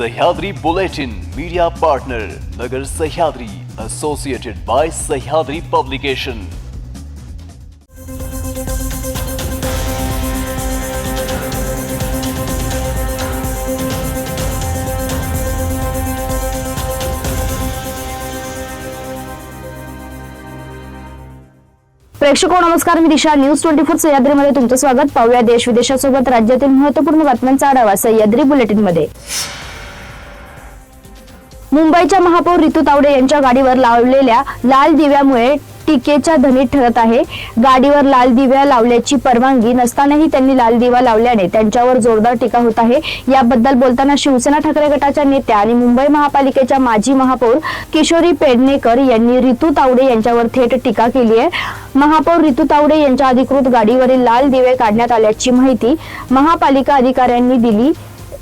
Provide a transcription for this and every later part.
Sahyadri bulletin media partner Nagar Sahyadri associated by Sahyadri publication. प्रेक्षको नमस्कार, मी दिशा। न्यूज 24 सह्याद्री मध्ये तुमचं स्वागत। पाहूया देश विदेशासोबत राज्यातील महत्त्वपूर्ण बातम्यांचा आढावा सह्याद्री बुलेटिन मध्ये। मुंबईच्या महापौर रितू तावडे यांच्या गाडीवर लावलेल्या लाल दिव्यामुळे टीकेच्या धनीत ठरत आहे। गाडीवर लाल दिव्या लावल्याची परवानगी नसतानाही त्यांनी लाल दिवा लावल्याने त्यांच्यावर जोरदार टीका होत आहे। याबद्दल बोलताना शिवसेना ठाकरे गटाच्या नेत्या आणि मुंबई महापालिकेच्या माजी महापौर किशोरी पेडणेकर यांनी रितू तावडे यांच्यावर थेट टीका केली आहे। महापौर रितू तावडे यांच्या अधिकृत गाडीवरील लाल दिवे काढण्यात आल्याची माहिती महापालिका अधिकाऱ्यांनी दिली।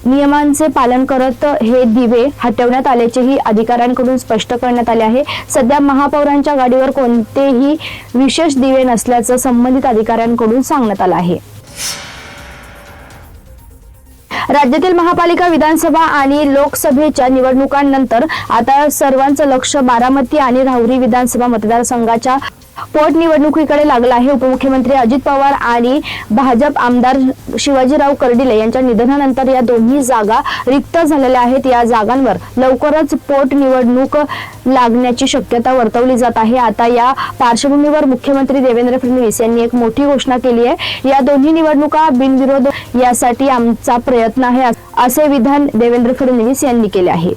नियमांचे पालन करत हे दिवे हटवण्यात आल्याचेही अधिकाऱ्यांकडून स्पष्ट करण्यात आले आहे। सध्या महापौरांच्या गाडीवर कोणतेही विशेष दिवे नसल्याचं संबंधित अधिकाऱ्यांकडून सांगण्यात आलं आहे। राज्यातील महापालिका, विधानसभा आणि लोकसभेच्या निवडणुकांनंतर आता सर्वांचं लक्ष बारामती आणि राहुरी विधानसभा मतदारसंघाच्या पोटनिवडणुकीकडे लागलं आहे। उपमुख्यमंत्री अजित पवार आणि भाजप आमदार शिवाजीराव कर्डिले यांच्या निधनानंतर या दोन्ही जागा रिक्त झालेल्या आहेत। या जागांवर लवकरच पोटनिवडणूक लागण्याची शक्यता वर्तवली जात आहे। आता या पार्श्वभूमीवर मुख्यमंत्री देवेंद्र फडणवीस यांनी एक मोठी घोषणा केली आहे। या दोन्ही निवडणुका बिनविरोध यासाठी आमचा प्रयत्न आहे, असे विधान देवेंद्र फडणवीस यांनी केले आहे।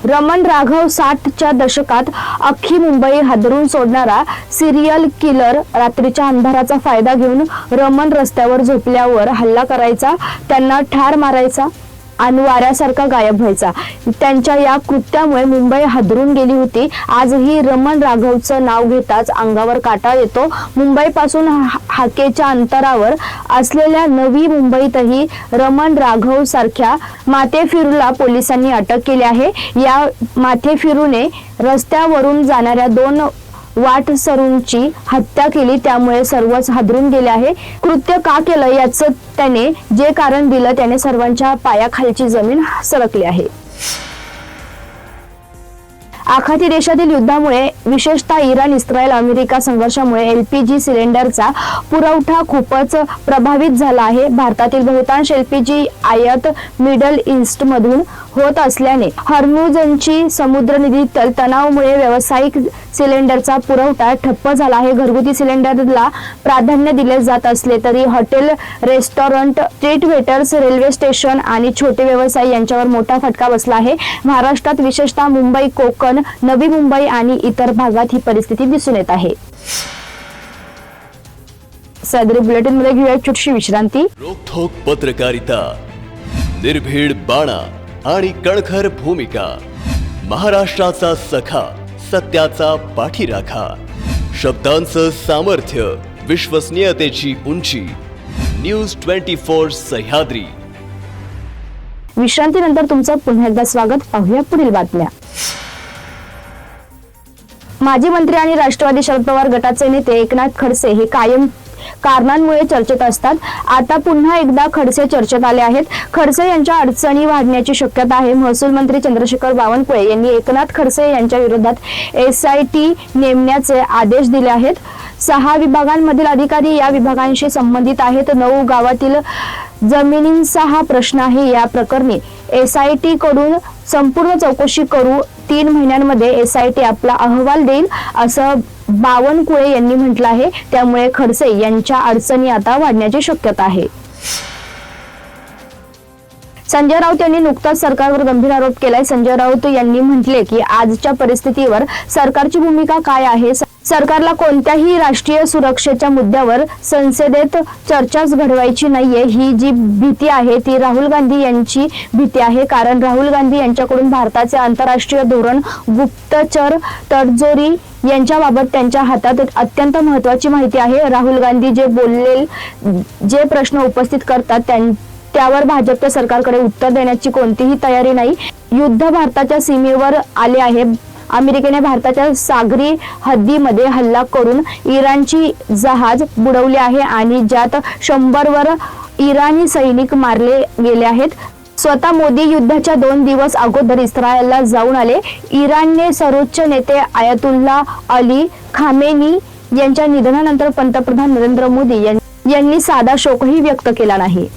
रमण राघव 60च्या दशकात अख्खी मुंबई हादरून सोडणारा सिरियल किलर रात्रीच्या अंधाराचा फायदा घेऊन रमण रस्त्यावर झोपल्यावर हल्ला करायचा, त्यांना ठार मारायचा आणि वाऱ्यासारखा गायब व्हायचा। त्यांच्या या कृत्यामुळे मुंबई हादरून गेली होती। आजही रमण राघवचं नाव घेताच अंगावर काटा येतो। मुंबईपासून हाकेच्या अंतरावर असलेल्या नवी मुंबईतही रमण राघव सारख्या माथेफिरूला पोलिसांनी अटक केली आहे। या माथेफिरूने रस्त्यावरून जाणाऱ्या 2 वाटसरूंची हत्या केली, त्यामुळे सर्वच हादरून गेले आहे। कृत्य का केलं याचं त्याने जे कारण दिलं त्याने सर्वांच्या पायाखालची जमीन सरकली आहे। आखाती देशातील युद्धामुळे, विशेषतः इराण, इस्रायल, अमेरिका संघर्षामुळे LPG सिलेंडरचा पुरवठा खूपच प्रभावित झाला आहे। भारतातील बहुतांश LPG आयात मिडल ईस्ट मधून होत असल्याने हॉर्मुझची समुद्रधील तणावामुळे व्यावसायिक सिलेंडरचा पुरवठा ठप्प झाला आहे। घरगुती सिलेंडरला प्राधान्य दिले जात असले तरी hotel, restaurant, street waiters, railway station आणि छोटे व्यवसाय यांच्यावर मोठा फटका बसला आहे। महाराष्ट्रात, विशेषतः मुंबई, कोकण, नवी मुंबई आणि इतर भागात ही परिस्थिती दिसून येत आहे। सह्याद्री बुलेटिन मध्ये घेऊया छोटीशी विश्रांती। रोखोक पत्रकारिता, निर्भीड बाणा आणि कणखर भूमिका, महाराष्ट्राचा सखा, सत्याचा पाठीराखा, शब्दांचं सामर्थ्य, विश्वसनीयतेची उंची, न्यूज 24 सह्याद्री। विश्रांतीनंतर तुमचं पुन्हा एकदा स्वागत। पाहूया पुढील बातम्या। माजी मंत्री आणि राष्ट्रवादी शरद पवार गटाचे नेते एकनाथ खडसे हे कायम कारणांमुळे चर्चेत असतात। आता पुन्हा एकदा खडसे चर्चेत आले आहेत। खडसे यांच्या अडचणी वाढण्याची शक्यता आहे। महसूल मंत्री चंद्रशेखर बावनकुळे यांनी एकनाथ खडसे यांच्या विरोधात SIT नेमण्याचे आदेश दिले आहेत। 6 विभागांमधील अधिकारी या विभागांशी संबंधित आहेत। 9 गावातील जमिनींचा हा प्रश्न आहे। या प्रकरणी SIT कडून संपूर्ण चौकशी करू। 3 महिन्यांमध्ये SIT आपला अहवाल देईल, असं बावनकुळे यांनी म्हटलं आहे। त्यामुळे खडसे यांच्या अडचणी आता वाढण्याची शक्यता आहे। संजय राऊत यांनी नुकताच सरकारवर गंभीर आरोप केलाय। संजय राऊत यांनी म्हटले की आजच्या परिस्थितीवर सरकारची भूमिका काय आहे। सरकारला कोणत्याही राष्ट्रीय सुरक्षेच्या मुद्द्यावर संसदेत चर्चाच घडवायची नाहीये। ही जी भीती आहे ती राहुल गांधी यांची भीती आहे, कारण राहुल गांधी यांच्याकडून भारताचे आंतरराष्ट्रीय धोरण, गुप्तचर, तडजोरी यांच्याबाबत त्यांच्या हातात अत्यंत महत्त्वाची माहिती आहे। राहुल गांधी जे प्रश्न उपस्थित करतात त्यावर भाजपच्या सरकारकडे उत्तर देण्याची कोणतीही तयारी नाही। युद्ध भारताच्या सीमेवर आले आहे। अमेरिकेने भारताच्या सागरी हद्दीमध्ये हल्ला करून इराणची जहाज बुडवले आहे आणि ज्यात 100 वर इराणी सैनिक मारले गेले आहेत. स्वतः मोदी युद्धाच्या 2 दिवस अगोदर इस्रायलला जाऊन आले. इराणने सर्वोच्च नेते आयतुल्ला अली खामेनी यांच्या निधनानंतर पंतप्रधान नरेंद्र मोदी यांनी साधा शोकही व्यक्त केला नाही.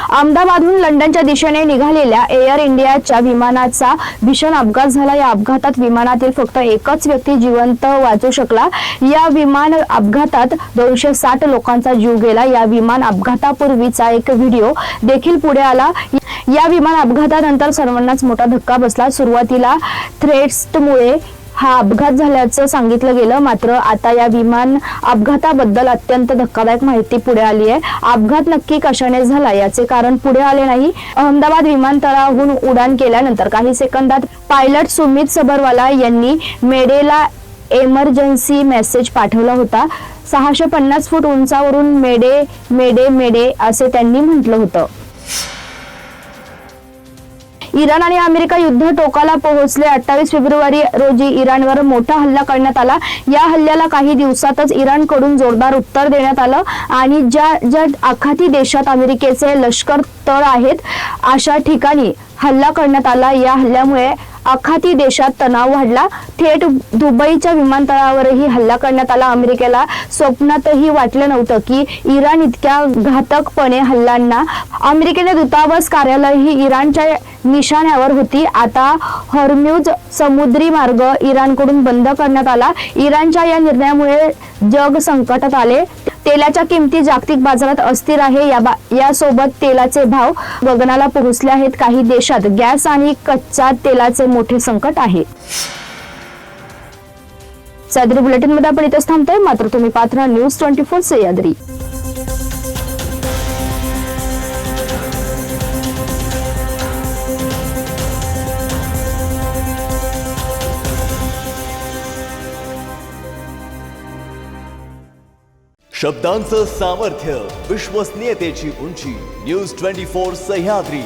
अहमदाबादहून लंडनच्या दिशेने निघालेल्या एअर इंडियाच्या विमानाचा भीषण अपघात झाला. या अपघातात विमानातील फक्त एकच व्यक्ती जिवंत वाचू शकला. या विमान अपघातात 260 लोकांचा जीव गेला. या विमान अपघातापूर्वीचा एक व्हिडिओ देखील पुढे आला. या विमान अपघातानंतर सर्वांनाच मोठा धक्का बसला. सुरुवातीला थ्रेट्समुळे हा अपघात झाल्याचं सांगितलं गेलं, मात्र आता या विमान अपघाताबद्दल अत्यंत धक्कादायक माहिती पुढे आली आहे. अपघात नक्की कशाने झाला याचे कारण पुढे आले नाही. अहमदाबाद विमानतळाहून उड्डाण केल्यानंतर काही सेकंदात पायलट सुमित सबरवाला यांनी मेडेला एमर्जन्सी मेसेज पाठवला होता. 650 फूट उंचावरून मेडे मेडे मेडे असे त्यांनी म्हटलं होतं. इराण आणि अमेरिका युद्ध टोकाला पोहोचले. 28 फेब्रुवारी रोजी इराणवर मोठा हल्ला करण्यात आला. या हल्ल्याला काही दिवसातच इराणकडून जोरदार उत्तर देण्यात आलं आणि ज्या आखाती देशात अमेरिकेचे लष्कर तळ आहेत अशा ठिकाणी हल्ला करण्यात आला. या हल्ल्यामुळे आखाती देशात तणाव वाढला. थेट दुबईच्या विमानतळावरही हल्ला करण्यात आला. अमेरिकेला स्वप्नातही वाटलं नव्हतं की इराण इतक्या घातकपणे हल्ल्यांना. अमेरिकेने दूतावास कार्यालयही इराणच्या निशाण्यावर होती. आता हॉर्म्युझ समुद्री मार्ग इराणकडून बंद करण्यात आला. इराणच्या या निर्णयामुळे जग संकटात आले. तेलाच्या किमती जागतिक बाजारात अस्थिर आहे. यासोबत तेलाचे भाव गगनाला पोहोचले आहेत. काही देशात गॅस आणि कच्च्या तेलाचे मोठे संकट आहे. सह्याद्री बुलेटिन मध्ये आपण इथेच थांबतोय, मात्र तुम्ही पाहत राहा न्यूज 24 सह्याद्री. शब्दांचं सामर्थ्य, विश्वसनीयतेची उंची. न्यूज 24 सह्याद्री.